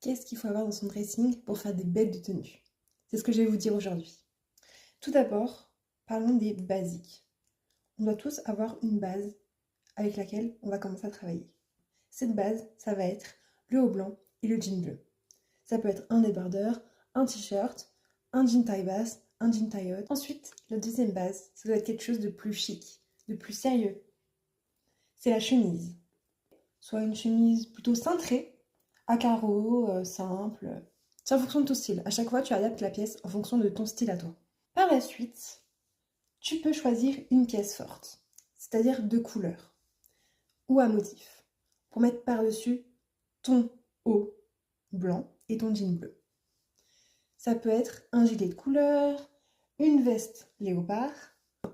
Qu'est-ce qu'il faut avoir dans son dressing pour faire des bêtes de tenue? C'est ce que je vais vous dire aujourd'hui. Tout d'abord, parlons des basiques. On doit tous avoir une base avec laquelle on va commencer à travailler. Cette base, ça va être le haut blanc et le jean bleu. Ça peut être un débardeur, un t-shirt, un jean taille basse, un jean taille haute. Ensuite, la deuxième base, ça doit être quelque chose de plus chic, de plus sérieux. C'est la chemise. Soit une chemise plutôt cintrée, à carreaux, simple. C'est en fonction de ton style. À chaque fois, tu adaptes la pièce en fonction de ton style à toi. Par la suite, tu peux choisir une pièce forte, c'est-à-dire de couleur ou à motif, pour mettre par-dessus ton haut blanc et ton jean bleu. Ça peut être un gilet de couleur, une veste léopard.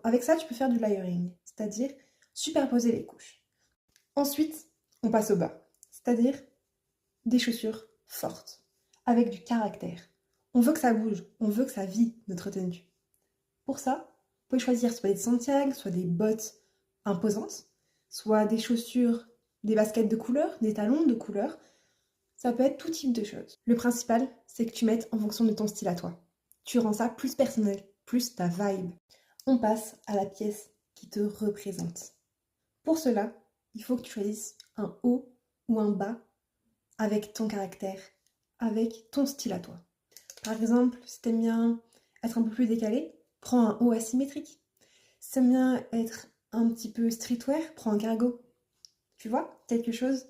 Avec ça, tu peux faire du layering, c'est-à-dire superposer les couches. Ensuite, on passe au bas, c'est-à-dire des chaussures fortes, avec du caractère. On veut que ça bouge, on veut que ça vit notre tenue. Pour ça, vous pouvez choisir soit des Santiago, soit des bottes imposantes, soit des chaussures, des baskets de couleur, des talons de couleur. Ça peut être tout type de choses. Le principal, c'est que tu mettes en fonction de ton style à toi. Tu rends ça plus personnel, plus ta vibe. On passe à la pièce qui te représente. Pour cela, il faut que tu choisisses un haut ou un bas avec ton caractère, avec ton style à toi. Par exemple, si t'aimes bien être un peu plus décalé, prends un haut asymétrique. Si t'aimes bien être un petit peu streetwear, prends un cargo. Tu vois, quelque chose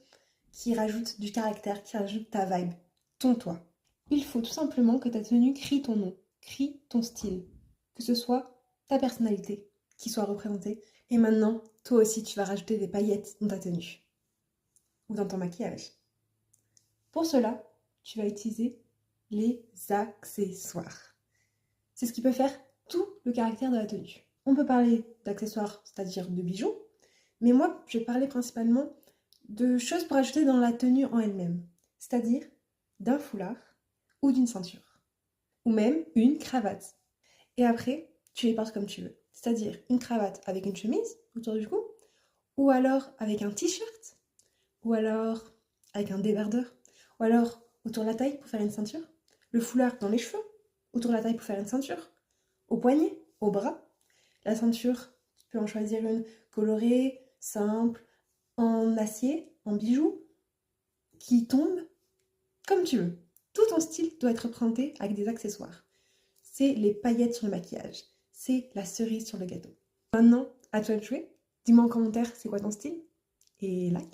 qui rajoute du caractère, qui rajoute ta vibe, ton toi. Il faut tout simplement que ta tenue crie ton nom, crie ton style, que ce soit ta personnalité qui soit représentée. Et maintenant, toi aussi, tu vas rajouter des paillettes dans ta tenue ou dans ton maquillage. Pour cela, tu vas utiliser les accessoires. C'est ce qui peut faire tout le caractère de la tenue. On peut parler d'accessoires, c'est-à-dire de bijoux, mais moi, je vais parler principalement de choses pour ajouter dans la tenue en elle-même, c'est-à-dire d'un foulard ou d'une ceinture, ou même une cravate. Et après, tu les portes comme tu veux, c'est-à-dire une cravate avec une chemise autour du cou, ou alors avec un t-shirt, ou alors avec un débardeur, ou alors autour de la taille pour faire une ceinture, le foulard dans les cheveux, autour de la taille pour faire une ceinture, au poignet, au bras. La ceinture, tu peux en choisir une colorée, simple, en acier, en bijoux, qui tombe comme tu veux. Tout ton style doit être représenté avec des accessoires. C'est les paillettes sur le maquillage. C'est la cerise sur le gâteau. Maintenant, à toi de jouer. Dis-moi en commentaire c'est quoi ton style et like.